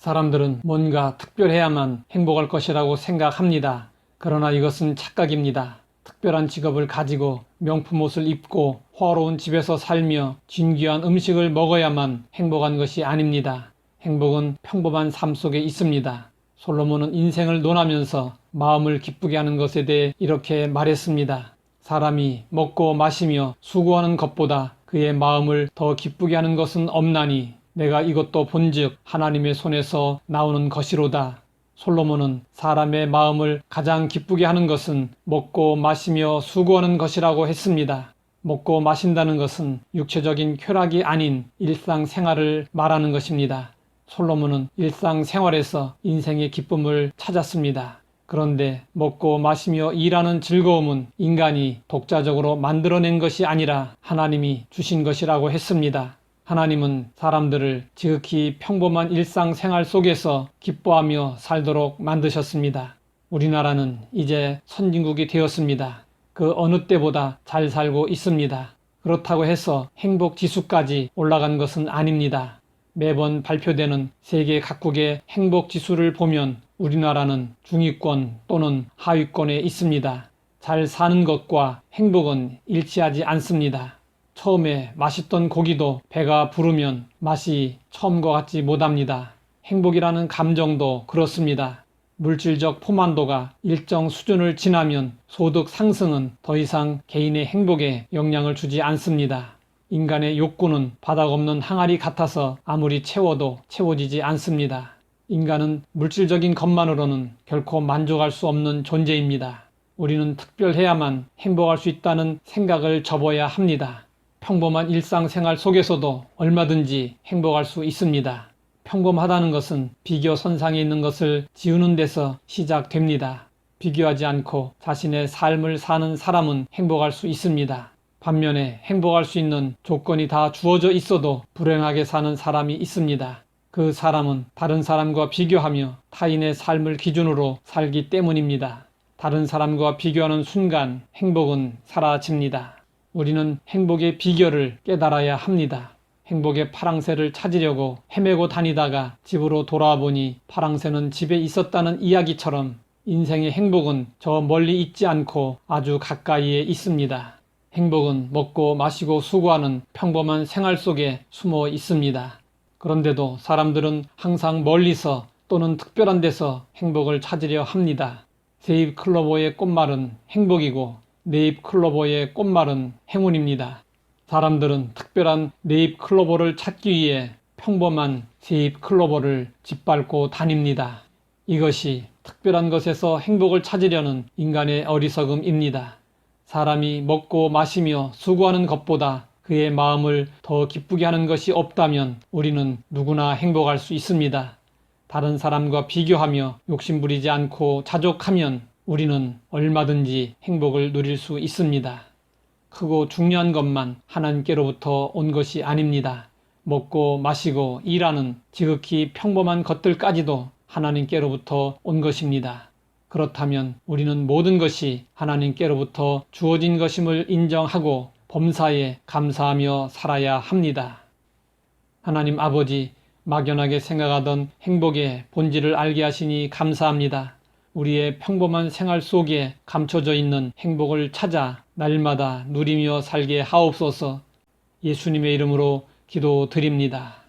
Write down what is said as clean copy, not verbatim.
사람들은 뭔가 특별해야만 행복할 것이라고 생각합니다. 그러나 이것은 착각입니다. 특별한 직업을 가지고 명품 옷을 입고 화려한 집에서 살며 진귀한 음식을 먹어야만 행복한 것이 아닙니다. 행복은 평범한 삶 속에 있습니다. 솔로몬은 인생을 논하면서 마음을 기쁘게 하는 것에 대해 이렇게 말했습니다. 사람이 먹고 마시며 수고하는 것보다 그의 마음을 더 기쁘게 하는 것은 없나니 내가 이것도 본즉 하나님의 손에서 나오는 것이로다. 솔로몬은 사람의 마음을 가장 기쁘게 하는 것은 먹고 마시며 수고하는 것이라고 했습니다. 먹고 마신다는 것은 육체적인 쾌락이 아닌 일상생활을 말하는 것입니다. 솔로몬은 일상생활에서 인생의 기쁨을 찾았습니다. 그런데 먹고 마시며 일하는 즐거움은 인간이 독자적으로 만들어낸 것이 아니라 하나님이 주신 것이라고 했습니다. 하나님은 사람들을 지극히 평범한 일상생활 속에서 기뻐하며 살도록 만드셨습니다. 우리나라는 이제 선진국이 되었습니다. 그 어느 때보다 잘 살고 있습니다. 그렇다고 해서 행복지수까지 올라간 것은 아닙니다. 매번 발표되는 세계 각국의 행복지수를 보면 우리나라는 중위권 또는 하위권에 있습니다. 잘 사는 것과 행복은 일치하지 않습니다. 처음에 맛있던 고기도 배가 부르면 맛이 처음과 같지 못합니다. 행복이라는 감정도 그렇습니다. 물질적 포만도가 일정 수준을 지나면 소득 상승은 더 이상 개인의 행복에 영향을 주지 않습니다. 인간의 욕구는 바닥 없는 항아리 같아서 아무리 채워도 채워지지 않습니다. 인간은 물질적인 것만으로는 결코 만족할 수 없는 존재입니다. 우리는 특별해야만 행복할 수 있다는 생각을 접어야 합니다. 평범한 일상생활 속에서도 얼마든지 행복할 수 있습니다. 평범하다는 것은 비교 선상에 있는 것을 지우는 데서 시작됩니다. 비교하지 않고 자신의 삶을 사는 사람은 행복할 수 있습니다. 반면에 행복할 수 있는 조건이 다 주어져 있어도 불행하게 사는 사람이 있습니다. 그 사람은 다른 사람과 비교하며 타인의 삶을 기준으로 살기 때문입니다. 다른 사람과 비교하는 순간 행복은 사라집니다. 우리는 행복의 비결을 깨달아야 합니다. 행복의 파랑새를 찾으려고 헤매고 다니다가 집으로 돌아와 보니 파랑새는 집에 있었다는 이야기처럼 인생의 행복은 저 멀리 있지 않고 아주 가까이에 있습니다. 행복은 먹고 마시고 수고하는 평범한 생활 속에 숨어 있습니다. 그런데도 사람들은 항상 멀리서 또는 특별한 데서 행복을 찾으려 합니다. 새잎 클로버의 꽃말은 행복이고 네잎 클로버의 꽃말은 행운입니다. 사람들은 특별한 네잎 클로버를 찾기 위해 평범한 새잎 클로버를 짓밟고 다닙니다. 이것이 특별한 것에서 행복을 찾으려는 인간의 어리석음입니다. 사람이 먹고 마시며 수고하는 것보다 그의 마음을 더 기쁘게 하는 것이 없다면 우리는 누구나 행복할 수 있습니다. 다른 사람과 비교하며 욕심부리지 않고 자족하면 우리는 얼마든지 행복을 누릴 수 있습니다. 크고 중요한 것만 하나님께로부터 온 것이 아닙니다. 먹고 마시고 일하는 지극히 평범한 것들까지도 하나님께로부터 온 것입니다. 그렇다면 우리는 모든 것이 하나님께로부터 주어진 것임을 인정하고 범사에 감사하며 살아야 합니다. 하나님 아버지, 막연하게 생각하던 행복의 본질을 알게 하시니 감사합니다. 우리의 평범한 생활 속에 감춰져 있는 행복을 찾아 날마다 누리며 살게 하옵소서. 예수님의 이름으로 기도드립니다.